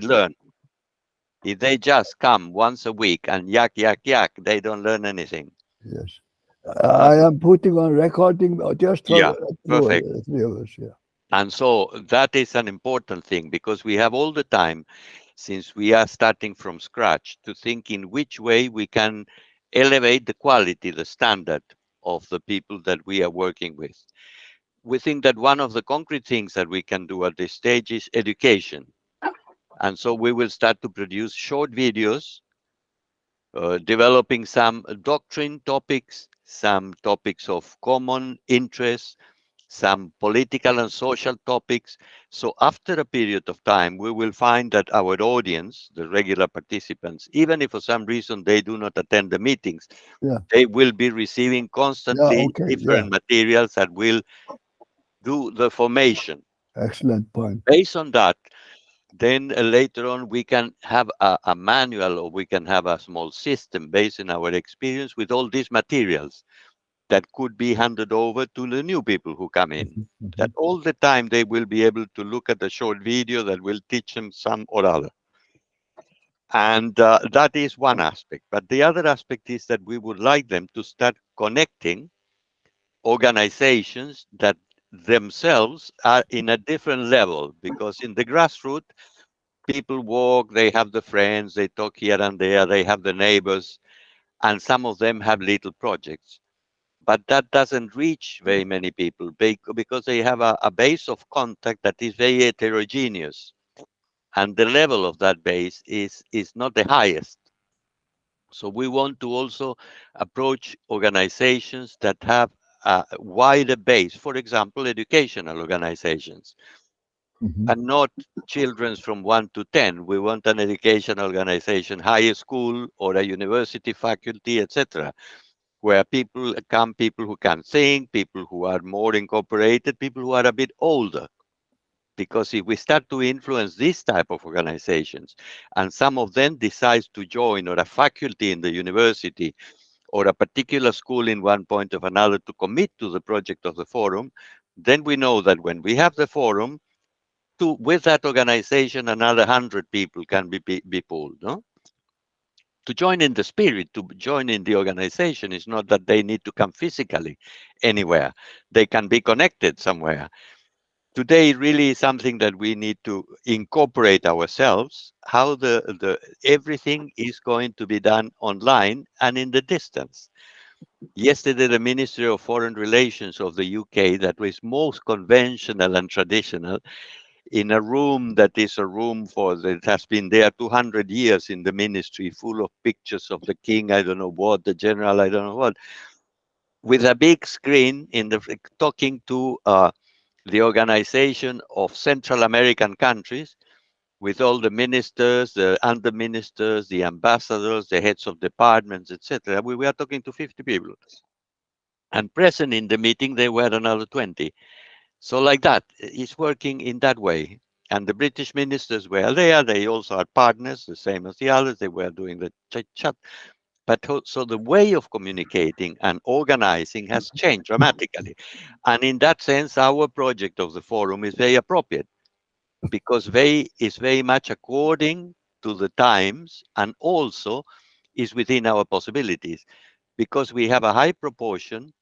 learn. If they just come once a week and yak, yak, yak, they don't learn anything. Yes. Uh, I am putting on recording just yeah, for perfect. viewers. Yeah. And so that is an important thing because we have all the time, since we are starting from scratch, to think in which way we can elevate the quality, the standard of the people that we are working with. We think that one of the concrete things that we can do at this stage is education. And so we will start to produce short videos, developing some doctrine topics, some topics of common interest, some political and social topics. So after a period of time, we will find that our audience, the regular participants, even if for some reason they do not attend the meetings, Yeah. they will be receiving Yeah. constantly Okay. Yeah. different materials that will do the formation. Excellent point. Based on that, then later on we can have a manual, or we can have a small system based on our experience with all these materials that could be handed over to the new people who come in. That all the time they will be able to look at a short video that will teach them some or other. And that is one aspect. But the other aspect is that we would like them to start connecting organizations that themselves are in a different level, because in the grassroots, people walk, they have the friends, they talk here and there, they have the neighbors, and some of them have little projects. But that doesn't reach very many people because they have a base of contact that is very heterogeneous. And the level of that base is not the highest. So we want to also approach organizations that have a wider base, for example, educational organizations, and not children from 1 to 10. We want an education organization, higher school or a university faculty, etc., where people come, people who can think, people who are more incorporated, people who are a bit older. Because if we start to influence this type of organizations, and some of them decides to join, or a faculty in the university, or a particular school in one point of another, to commit to the project of the forum, then we know that when we have the forum, with that organization, another 100 people can be pulled. No? To join in the spirit, to join in the organization is not that they need to come physically anywhere. They can be connected somewhere. Today really is something that we need to incorporate ourselves, how the everything is going to be done online and in the distance. Yesterday, the Ministry of Foreign Relations of the UK, that was most conventional and traditional, in a room that is a room that has been there 200 years in the ministry, full of pictures of the king, I don't know what, the general, I don't know what, with a big screen talking to the organization of Central American countries, with all the ministers, the under ministers, the ambassadors, the heads of departments, etc. We were talking to 50 people. And present in the meeting, there were another 20. So like that, it's working in that way. And the British ministers were there. They also are partners, the same as the others. They were doing the chat. But so the way of communicating and organizing has changed dramatically. And in that sense, our project of the forum is very appropriate, because is very much according to the times, and also is within our possibilities, because we have a high proportion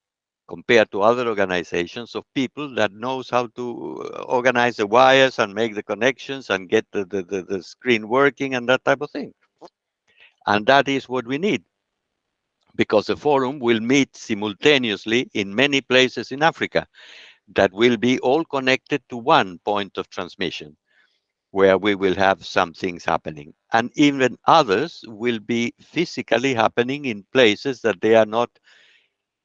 compared to other organizations of people that knows how to organize the wires and make the connections and get the screen working and that type of thing. And that is what we need, because the forum will meet simultaneously in many places in Africa that will be all connected to one point of transmission, where we will have some things happening. And even others will be physically happening in places that they are not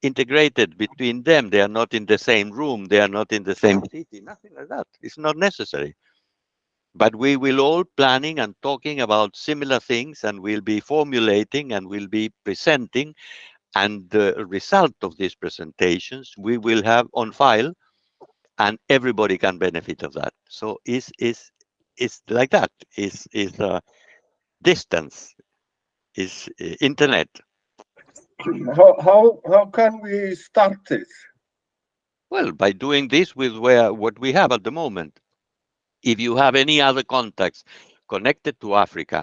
integrated between them. They are not in the same room. They are not in the same city. Nothing like that. It's not necessary. But we will all planning and talking about similar things, and we'll be formulating and we'll be presenting. And the result of these presentations we will have on file, and everybody can benefit of that. So it's like that. Is distance, is internet. How can we start this? Well, by doing this with what we have at the moment. If you have any other contacts, connected to Africa,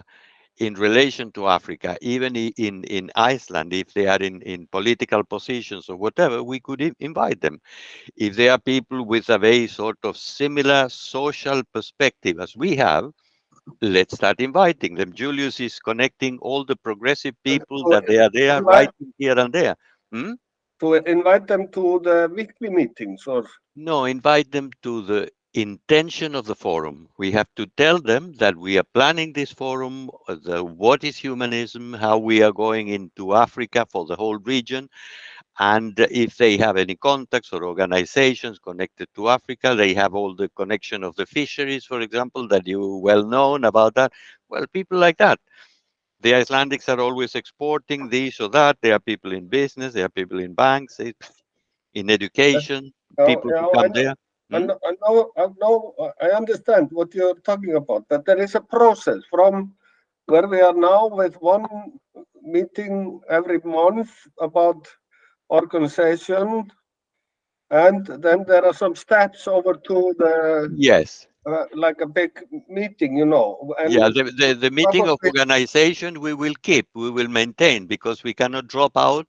in relation to Africa, even in Iceland, if they are in political positions or whatever, we could invite them. If there are people with a very sort of similar social perspective as we have, let's start inviting them. Julius is connecting all the progressive people To that they are there invite, writing here and there. Hmm? to invite them to the weekly meetings, or No, invite them to the intention of the forum. We have to tell them that we are planning this forum, what is humanism, how we are going into Africa for the whole region, and if they have any contacts or organizations connected to Africa, they have all the connection of the fisheries, for example, that you well known about that. Well, people like that. The Icelandics are always exporting this or that. There are people in business, there are people in banks, in education, people who come there. Hmm? I understand what you're talking about, but there is a process from where we are now with one meeting every month about organization, and then there are some steps over to the Yes. like a big meeting, and Yeah, the meeting of probably organization we will keep, we will maintain, because we cannot drop out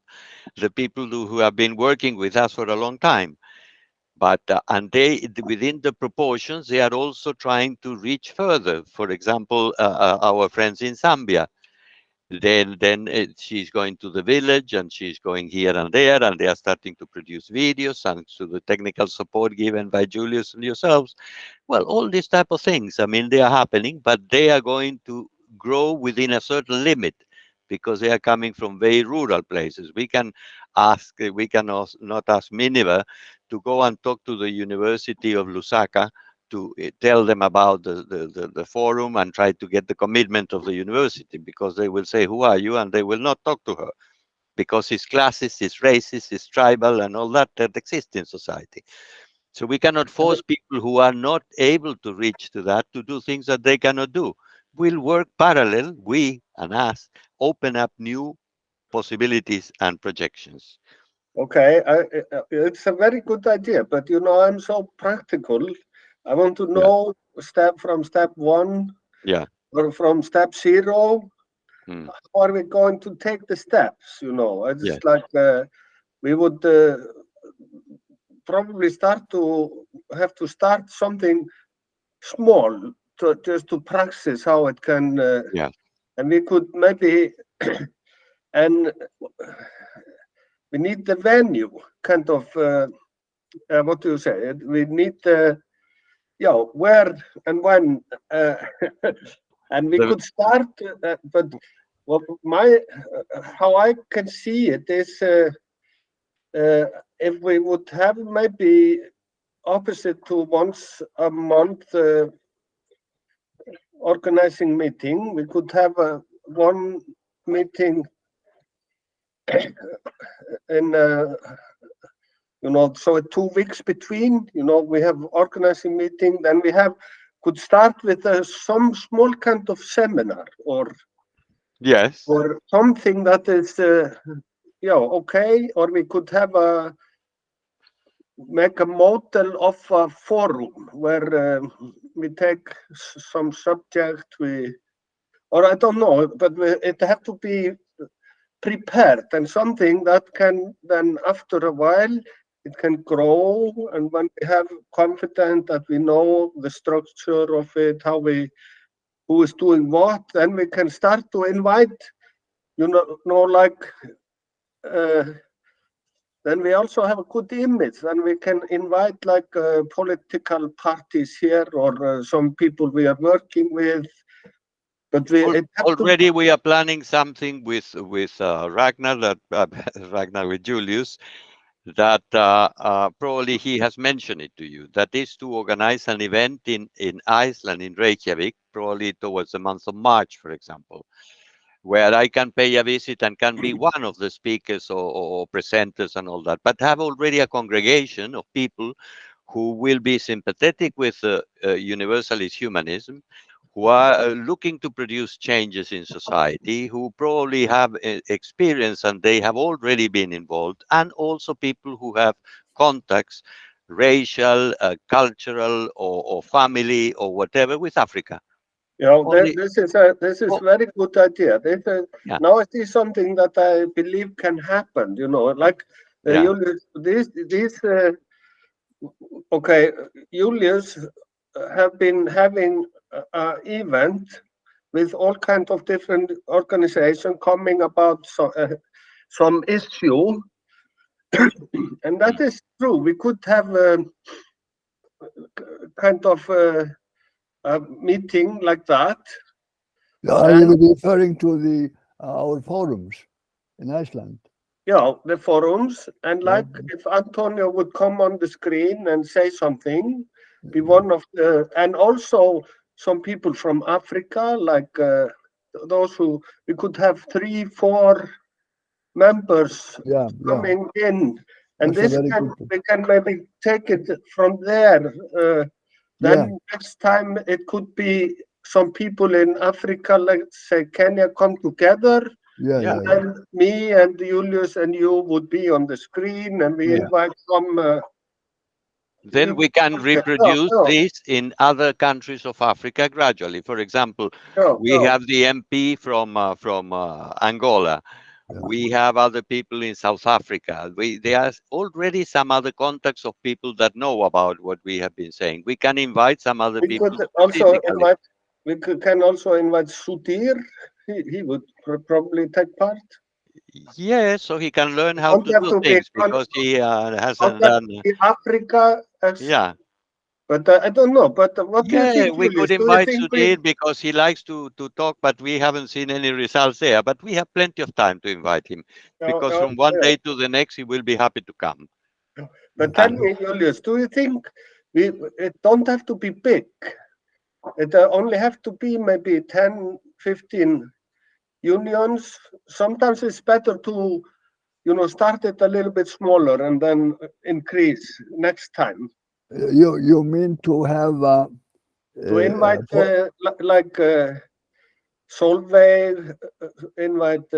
the people who have been working with us for a long time. But and they, within the proportions, they are also trying to reach further. For example, our friends in Zambia, then she's going to the village and she's going here and there, and they are starting to produce videos thanks to the technical support given by Julius and yourselves. Well, all these type of things, I mean, they are happening, but they are going to grow within a certain limit, because they are coming from very rural places. We can not ask Miniver to go and talk to the University of Lusaka to tell them about the forum and try to get the commitment of the university, because they will say, who are you? And they will not talk to her, because it's classist, it's racist, it's tribal, and all that exists in society. So we cannot force people who are not able to reach to that to do things that they cannot do. We'll work parallel, we and us, open up new possibilities and projections. okay, it's a very good idea, but I'm so practical. I want to Yeah, know from step one yeah. or from step zero. Mm, How are we going to take the steps? It's yeah, like we would probably have to start something small to just to practice how it can, yeah. and we could maybe and we need the venue kind of. What do you say? We need where and when, and we The, could start. But what my how I can see it is if we would have maybe opposite to once a month organizing meeting, we could have one meeting in so 2 weeks between, we have organizing meeting, then we could start with some small kind of seminar yes, or something that is okay, or we could have make a model of a forum where we take some subject, or I don't know, but it have to be prepared and something that can then after a while it can grow, and when we have confident that we know the structure of it, who is doing what, then we can start to invite, like uh, then we also have a good image. Then we can invite like political parties here or some people we are working with. But it have to. already we are planning something with Ragnar, that Ragnar, with Julius, that probably he has mentioned it to you. That is to organize an event in Iceland, in Reykjavik, probably towards the month of March, for example, where I can pay a visit and can be one of the speakers or presenters and all that, but have already a congregation of people who will be sympathetic with universalist humanism, who are looking to produce changes in society, who probably have experience and they have already been involved, and also people who have contacts, racial, cultural, or family, or whatever, with Africa. Only, this is oh, very good idea. yeah, Now it is something that I believe can happen. Like yeah, Julius, okay, Julius have been having an event with all kinds of different organizations coming about some issue, and that is true. We could have kind of a meeting like that. Are And you referring to the our forums in Iceland? the forums, and Yeah. like if Antonio would come on the screen and say something, be one of the, and also some people from Africa, like those who we could have 3-4 members Yeah, yeah. coming in, and That's a this very can good. we can maybe take it from there. Yeah, Then next time it could be some people in Africa, let's say Kenya, come together. yeah, yeah. yeah, yeah. And me and Julius and you would be on the screen, and we Yeah. invite some. Then we can reproduce No, this in other countries of Africa gradually. For example, no, we have the MP from Angola. Yeah. We have other people in South Africa. There are already some other contacts of people that know about what we have been saying. We can invite some other we people could also physically. invite. Can also invite Sutir. He would probably take part. Yes, so he can learn how Don't to have do to be things because he don't hasn't have to done. be Africa. Yeah, But I don't know. But what do you yeah, think, we could Julius? Do you invite think we? Sudhir because he likes to talk, but we haven't seen any results there. But we have plenty of time to invite him because from one day to the next, he will be happy to come. But tell And me, Julius, do you think it don't have to be big? It only have to be maybe 10, 15 unions. Sometimes it's better to, start it a little bit smaller and then increase next time. You mean to have To invite like Solveig, invite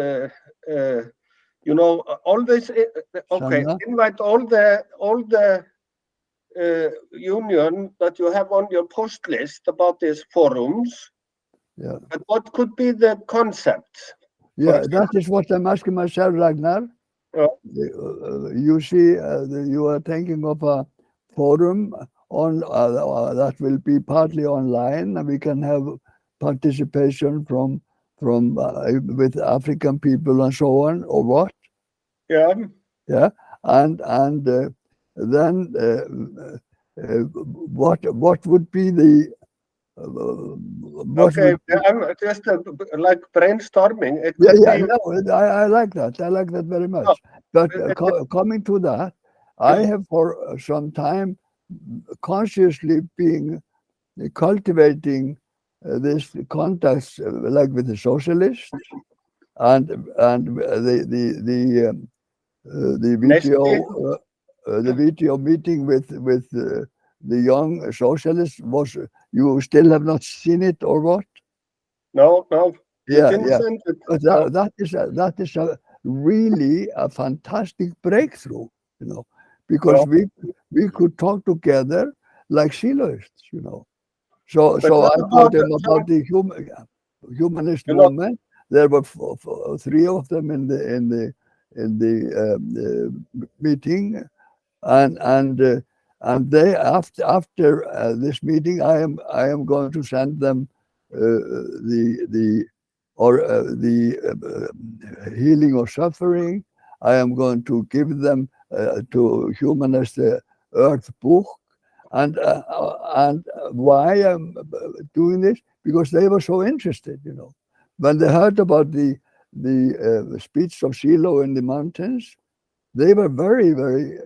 all this. Okay, Sanna? invite all the union that you have on your post list about these forums. Yeah. But what could be the concept? Yeah, that is what I'm asking myself, Ragnar. Yeah. You see, you are thinking of a forum on that will be partly online, and we can have participation from with African people and so on, or what? Yeah. Yeah, and then what would be the what Okay. would be, I'm just like brainstorming. It yeah, could yeah, be. no, I like that. I like that very No, much. But it- coming to that, I have for some time consciously been cultivating this contacts like with the socialists and the video meeting with the young socialists was, you still have not seen it or what? no, you Yeah, didn't yeah. send it. But No. that is a really a fantastic breakthrough, because we could talk together like siloists, So But what I about told them about the humanist movement. There were three of them in the meeting, and they after this meeting, I am going to send them the healing of suffering. I am going to give them to humanist Earth book, and why I'm doing this, because they were so interested, when they heard about the speech of Shiloh in the mountains. They were very, very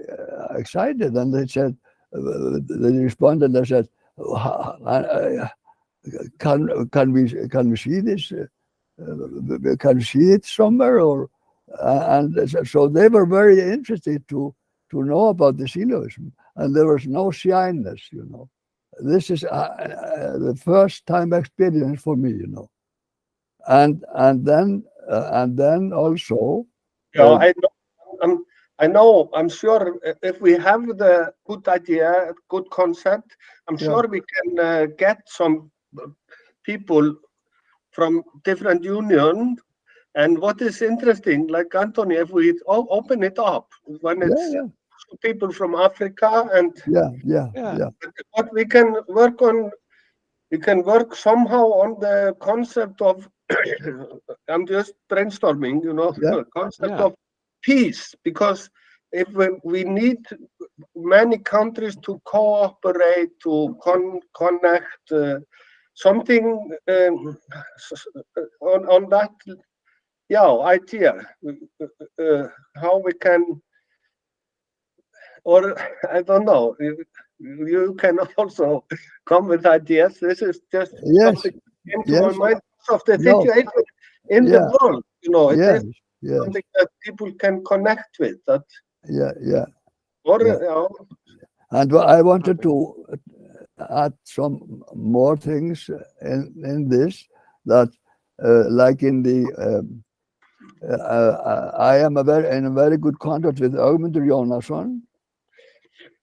excited, and they said, they responded. They said, "Can we see this? Can we see it somewhere?" Or and so they were very interested to know about the Siloism, and there was no shyness. This is the first time experience for me. And then also. Yeah, I know. I'm sure if we have the good idea, good concept, I'm sure we can get some people from different unions. And what is interesting, like Anthony, if we open it up, when it's yeah, people from Africa, and yeah, yeah, Yeah. yeah, what we can work on, we can work somehow on the concept of, I'm just brainstorming, yeah, concept Yeah. of peace, because if we need many countries to cooperate, to connect, something on that, idea, how we can, or I don't know, you can also come with ideas. This is just yes, something that came to my yes, mind of the no, situation in the yeah, world. It yes, is yes, something that people can connect with. That, yeah, yeah, or yeah. And I wanted to add some more things in this, that like in the I am in a very good contact with Ögmundur Jónasson.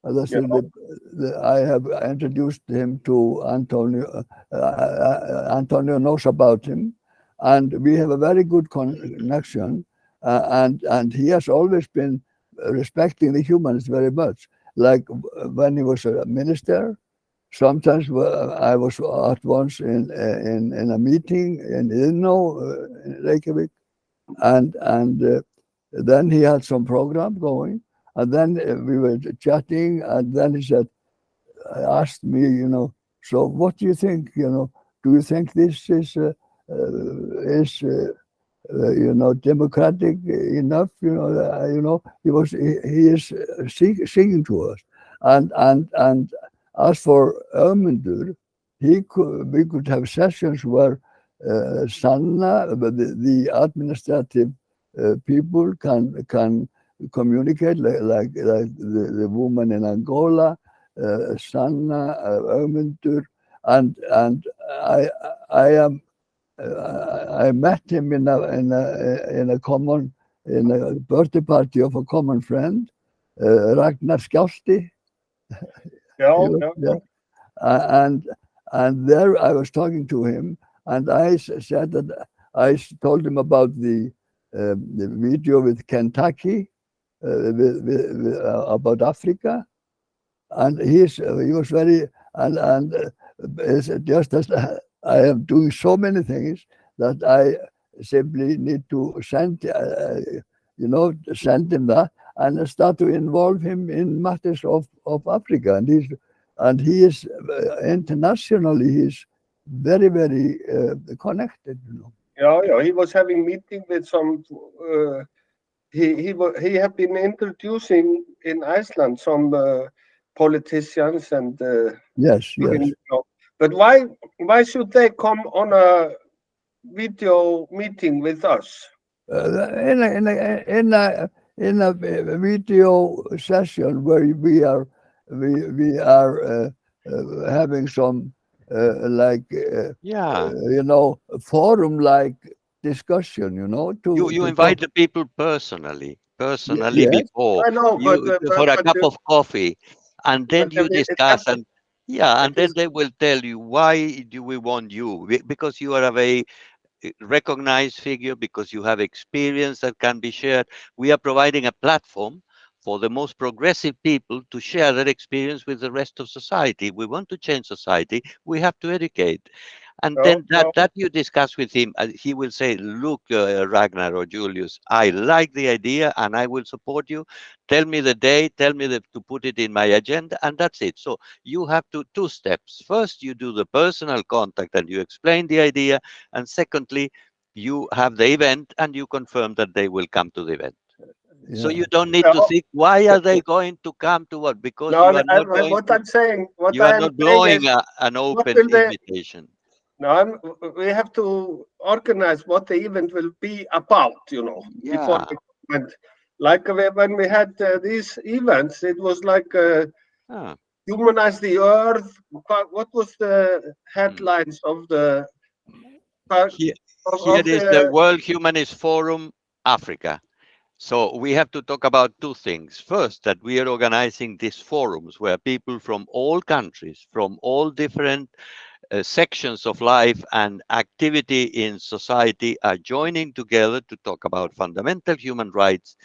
As I said, I have introduced him to Antonio. Antonio knows about him, and we have a very good connection. And he has always been respecting the humans very much. Like when he was a minister, sometimes I was at once in a meeting in Illinois, in Reykjavik, and then he had some program going, and then we were chatting, and then he said, asked me, so what do you think? Do you think this is democratic enough? He is singing to us, and as for Ögmundur, we could have sessions where Sanna, the administrative people can communicate like the woman in Angola, Sanna, Ögmundur, and I am. I met him in a birthday party of a common friend, Ragnar Skjálfti. Yeah. And there I was talking to him, and I said that I told him about the video with Kentucky about Africa, and he was very and it's just as I am doing so many things that I simply need to send send him that and start to involve him in matters of Africa, and he is internationally he's very very connected. He was having meeting with some. He have been introducing in Iceland some politicians and. Yes. But why should they come on a video meeting with us? In a video session where we are having some Yeah. forum like discussion, You to invite talk. the people personally Yes, before I know, you for a cup of coffee, and then you it have discuss, to, and yeah, and it then is they will tell you why do we want you. Because you are a very recognized figure, because you have experience that can be shared. We are providing a platform for the most progressive people to share their experience with the rest of society. We want to change society, we have to educate. And then that you discuss with him, he will say, look, Ragnar or Julius, I like the idea and I will support you. Tell me the day, tell me to put it in my agenda, and that's it. So you have two steps. First, you do the personal contact and you explain the idea. And secondly, you have the event and you confirm that they will come to the event. So yeah, you don't need to think, why are they going to come to what? Because no. you are not going What to, you I are am not saying blowing is, an what open will they? invitation. No, we have to organize what the event will be about, before Yeah. the event. Like when we had these events, it was like Ah. humanize the earth. What was the Hmm. headlines of the uh, Here, here of is the the? World Humanist Forum Africa. So we have to talk about two things. First, that we are organizing these forums where people from all countries, from all different sections of life and activity in society are joining together to talk about fundamental human rights,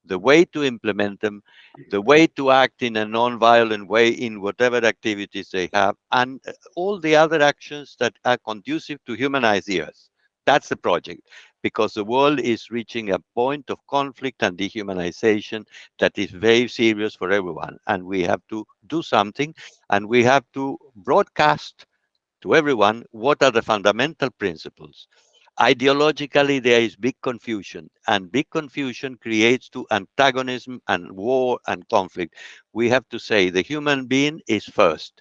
the way to implement them, the way to act in a non-violent way in whatever activities they have, and all the other actions that are conducive to human ideas. That's the project, because the world is reaching a point of conflict and dehumanization that is very serious for everyone. And we have to do something, and we have to broadcast to everyone what are the fundamental principles. Ideologically, there is big confusion, and big confusion creates to antagonism and war and conflict. We have to say the human being is first.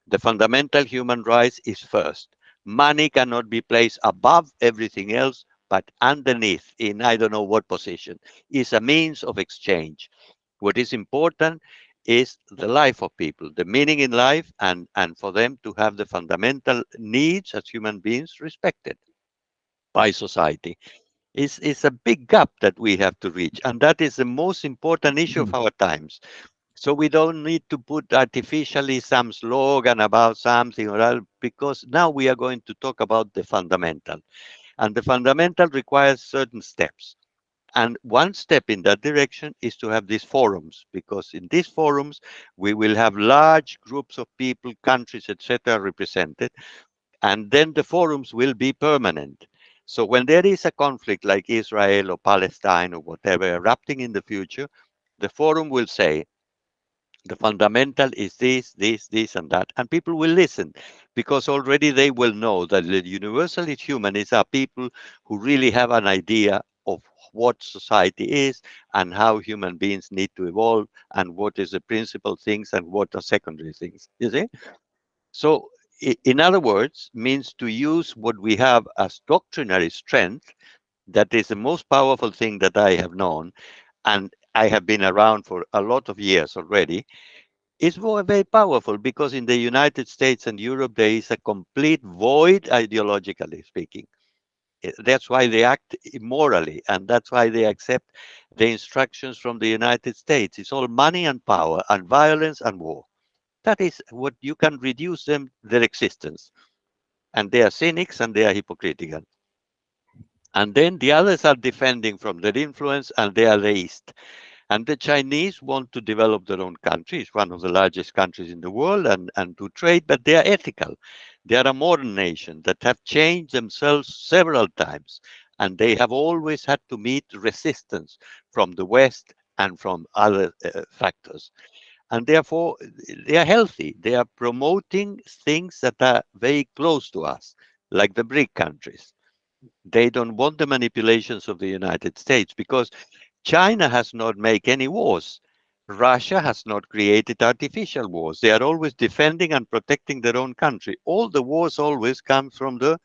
The fundamental human rights is first. Money cannot be placed above everything else, but underneath, in I don't know what position, is a means of exchange. What is important is the life of people, the meaning in life, and for them to have the fundamental needs as human beings respected by society. Is a big gap that we have to reach. And that is the most important issue of our times. So we don't need to put artificially some slogan about something or other, because now we are going to talk about the fundamental. And the fundamental requires certain steps. And one step in that direction is to have these forums, because in these forums, we will have large groups of people, countries, etc., represented, and then the forums will be permanent. So when there is a conflict like Israel or Palestine or whatever erupting in the future, the forum will say, the fundamental is this, and that. And people will listen, because already they will know that the universalist humanists are people who really have an idea of what society is and how human beings need to evolve and what is the principal things and what are secondary things. You see? So, in other words, means to use what we have as doctrinary strength, that is the most powerful thing that I have known, and I have been around for a lot of years already, is very powerful, because in the United States and Europe, there is a complete void, ideologically speaking. That's why they act immorally, and that's why they accept the instructions from the United States. It's all money and power and violence and war. That is what you can reduce them, their existence. And they are cynics and they are hypocritical. And then the others are defending from their influence, and they are the East. And the Chinese want to develop their own country. It's one of the largest countries in the world, and to trade, but they are ethical. They are a modern nation that have changed themselves several times. And they have always had to meet resistance from the West and from other factors. And therefore, they are healthy. They are promoting things that are very close to us, like the BRIC countries. They don't want the manipulations of the United States, because China has not made any wars. Russia has not created artificial wars. They are always defending and protecting their own country. All the wars always come from the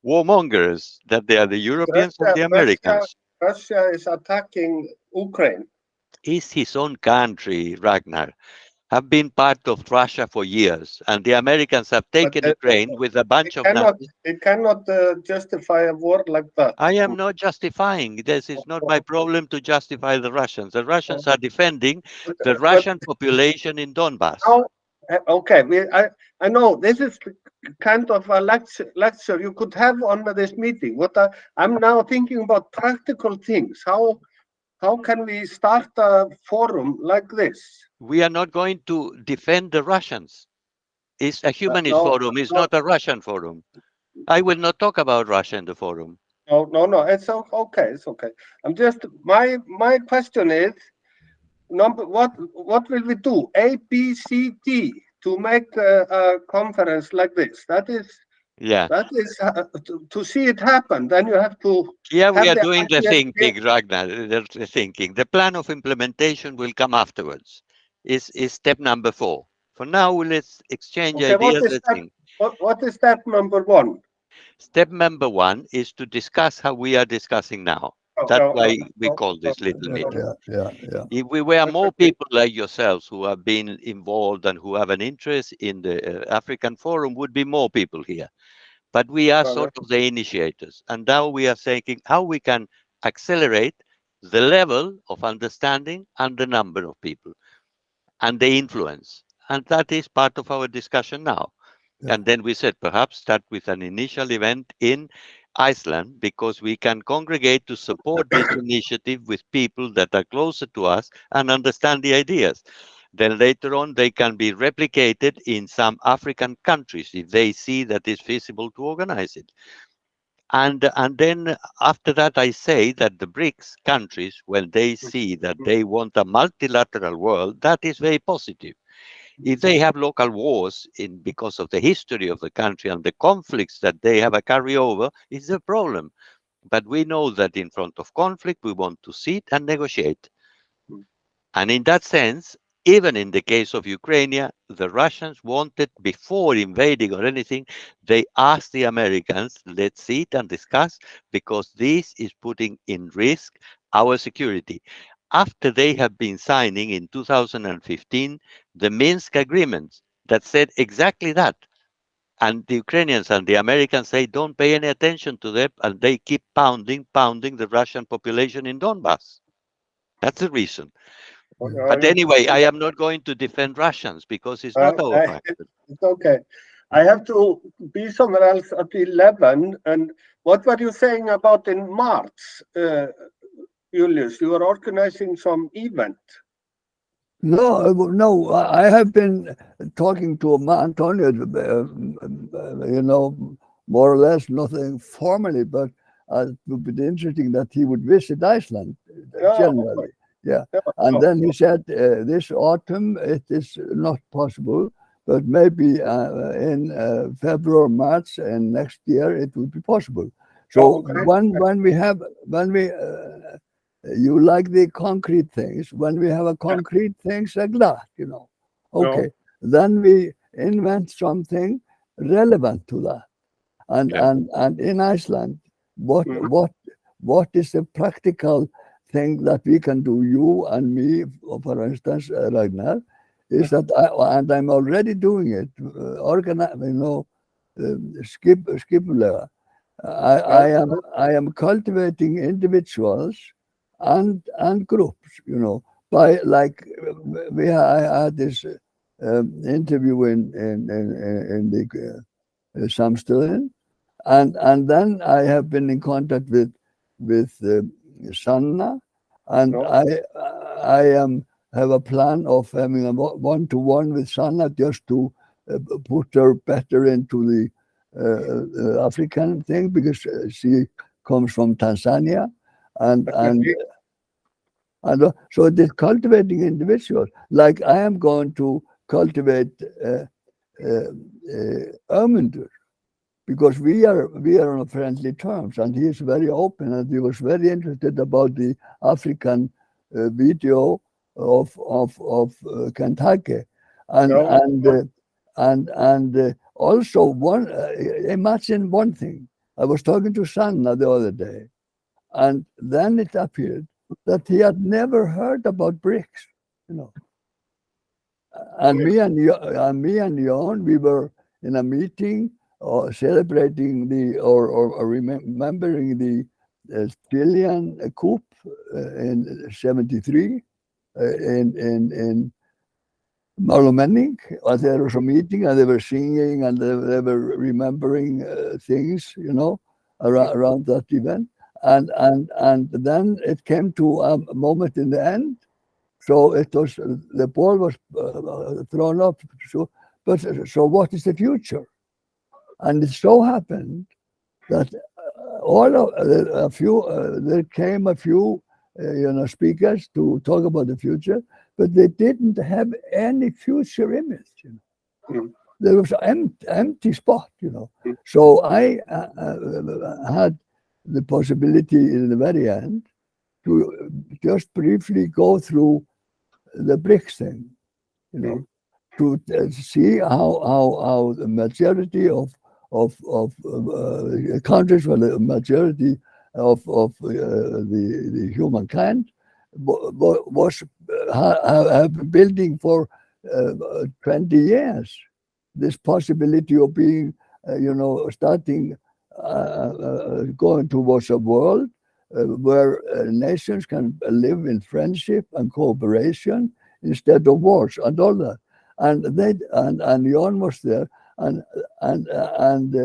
warmongers, that they are the Europeans and Russia, the Russia, Americans. Russia is attacking Ukraine. Is his own country, Ragnar, have been part of Russia for years, and the Americans have But taken Ukraine with a bunch of Nazis. it cannot justify a war like that. I am not justifying. This is not my problem to justify the Russians. The Russians are defending the But Russian population in Donbass. now, okay, I know this is kind of a lecture you could have on this meeting. I'm now thinking about practical things. How can we start a forum like this? We are not going to defend the Russians. It's a humanist No, forum. It's no, not a Russian forum. I will not talk about Russia in the forum. no. It's okay. It's okay. I'm just my question is what will we do? A, B, C, D to make a conference like this. Yeah. That is to see it happen. Then you have to Yeah, we have are the doing the idea clear. thinking, Ragnar. The thinking. The plan of implementation will come afterwards. Is step number 4. For now, let's exchange Okay, ideas. Let's think. what is step number one? Step number 1 is to discuss how we are discussing now. Oh, That's no, no, why we no, call no, this little no. meeting. Yeah. If we were That's more okay. people like yourselves who have been involved and who have an interest in the African Forum, would be more people here. But we are Uh, sort of the initiators. And now we are thinking how we can accelerate the level of understanding and the number of people and the influence. And that is part of our discussion now. Yeah. And then we said, perhaps start with an initial event in Iceland, because we can congregate to support this initiative with people that are closer to us and understand the ideas. Then later on, they can be replicated in some African countries if they see that it's feasible to organize it. And then after that, I say that the BRICS countries, when they see that they want a multilateral world, that is very positive. If they have local wars in because of the history of the country and the conflicts that they have a carryover, is a problem. But we know that in front of conflict, we want to sit and negotiate. And in that sense, even in the case of Ukraine, the Russians wanted, before invading or anything, they asked the Americans, let's sit and discuss, because this is putting in risk our security. After they have been signing in 2015 the Minsk agreements that said exactly that. And the Ukrainians and the Americans say, don't pay any attention to them, and they keep pounding the Russian population in Donbass. That's the reason. But anyway, I am not going to defend Russians because it's not our fight. It's okay. I have to be somewhere else at 11. And what were you saying about in March, Julius? You were organizing some event. No, I have been talking to Antonio, more or less, nothing formally, but it would be interesting that he would visit Iceland generally. Yeah. And then he said, this autumn it is not possible, but maybe in February, March, and next year it would be possible. So you like the concrete things. When we have a concrete things like that, okay, then we invent something relevant to that. And in Iceland, what is the practical thing that we can do, you and me, for instance, Ragnar, is that I'm already doing it. Skipulega. I am cultivating individuals and groups, by like I had this interview in the Samstöðin, and then I have been in contact with Sanna, and I have a plan of having a one-to-one with Sanna just to put her better into the African thing, because she comes from Tanzania, and so it is cultivating individuals. Like I am going to cultivate Ömundur, because we are on friendly terms, and he is very open, and he was very interested about the African video of Kentucky, and also imagine one thing. I was talking to Sanna the other day, and then it appeared that he had never heard about BRICS, and me and Jon, we were in a meeting celebrating or remembering the Chilean coup in '73 in Malomenning. There was a meeting, and they were singing, and they were remembering things, around that event. And then it came to a moment in the end. So it was the ball was thrown up. So what is the future? And it so happened that there came a few speakers to talk about the future, but they didn't have any future image. There was an empty spot. So I had the possibility in the very end to just briefly go through the BRICS thing, to see how the majority of countries, for the majority of the humankind was have been building for 20 years this possibility of being, starting going towards a world where nations can live in friendship and cooperation instead of wars and all that. And Jon was there, and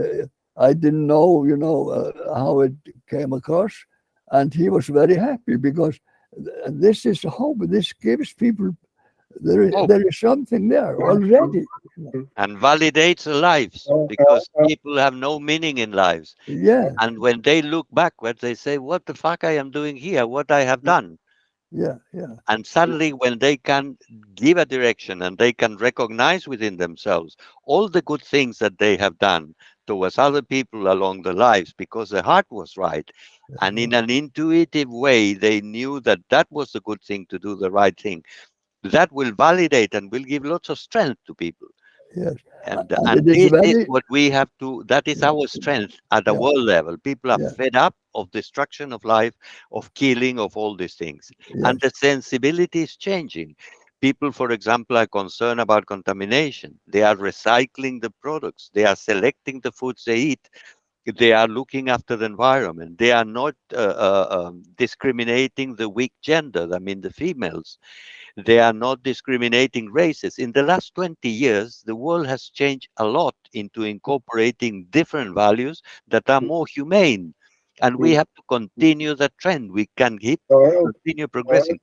I didn't know, how it came across, and he was very happy because this is hope. This gives people Hope. there is something there already. And validates their lives, because people have no meaning in lives. Yeah, And when they look backwards, they say, what the fuck I am doing here? What I have done? yeah. And suddenly, when they can give a direction and they can recognize within themselves all the good things that they have done towards other people along the lives, because the heart was right, and in an intuitive way, they knew that that was the good thing to do, the right thing. That will validate and will give lots of strength to people. Yes, And and it is this is very what we have to, that is yeah, our strength at the yeah, world level. People are yeah, fed up of destruction of life, of killing, of all these things. yes, And the sensibility is changing. People, for example, are concerned about contamination. They are recycling the products. They are selecting the foods they eat. They are looking after the environment. They are not discriminating the weak gender, I mean the females. They are not discriminating races. In the last 20 years, the world has changed a lot into incorporating different values that are more humane. And we have to continue that trend. We can continue progressing,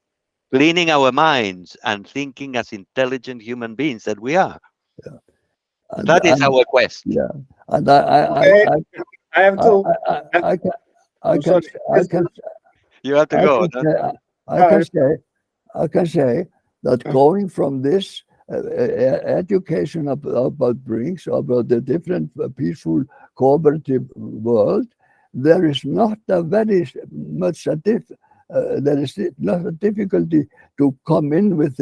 cleaning our minds and thinking as intelligent human beings that we are. That is and our quest. yeah, and I Okay, I have I to. I I can I I'm can sorry. I can You have to I go. can say I can say I can say that Uh. going from this education about brings about the different peaceful cooperative world, there is not a very much there is not a difficulty to come in with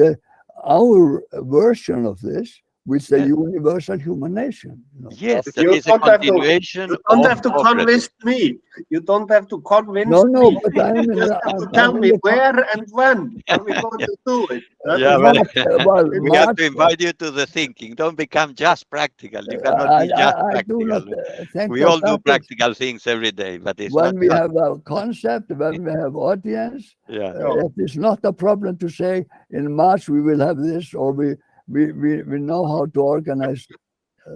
our version of this, with the Yes, universal human nation. yes, that You is a don't have to. continuation You don't of have to cooperative. convince me. You don't have to convince No, me. but I'm You in just the, have to I'm tell in me the where and when are we going Yeah, to do it. That yeah, is well, all. March, well, It- we have March. to invite you to the thinking. Don't become just practical. You cannot be just I do not practical. think We that all do that is practical things every day, but it's not when we just. have a concept, when we have audience. Yeah, no. It is not a problem to say in March we will have this, or we know how to organize.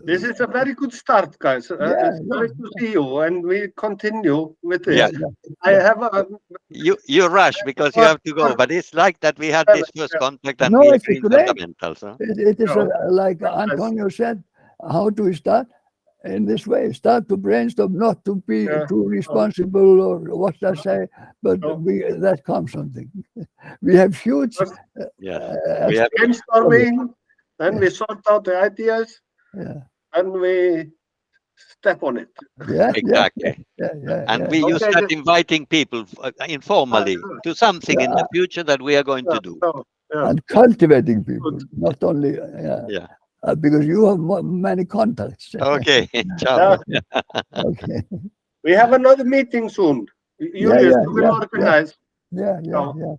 This is a very good start, guys. Yeah, It's yeah, nice to see you, and we continue with yeah, yeah. this. yeah, I yeah. have a. You rush because you have to go, but it's like that. We had this first contact and No, we it's agree in great. fundamentals. Huh? It is No, like yes, Antonio said. How do we start? In this way, start to brainstorm, not to be yeah, too responsible or what I say, but no. that comes something. We have huge First Yes, we have to. brainstorming, then yeah, we sort out the ideas, yeah, and we step on it. yeah, yeah, yeah, Exactly. yeah, yeah, And yeah, you Okay. start inviting people informally to something in yeah, the future that we are going Yeah, to do. no, yeah, and cultivating good. people, not only Yeah. because you have many contacts. Okay. Ciao. Yeah, Okay. we have another meeting soon. Yeah, Julius, yeah, you will yeah, yeah, organize. yeah, yeah, So, yeah.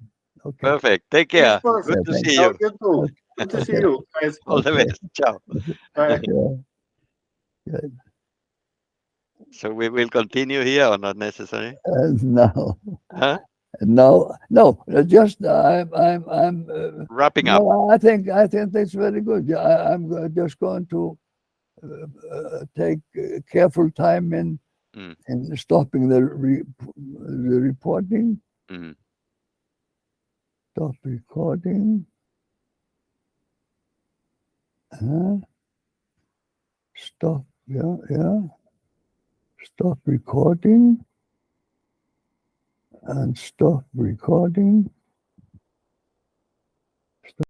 Okay. Perfect. Take this care. was, Good Yeah, to thank see oh, you. you too. you. Good to see Okay. you, guys. All the Okay. best. Ciao. Bye. Yeah. Yeah. So we will continue here or not necessary? No. Huh? No. Just I'm. Wrapping up. No, I think that's very good. Yeah, just going to take careful time Mm, in stopping the reporting. mm. Stop recording. Stop. Yeah, yeah. Stop recording and stop recording.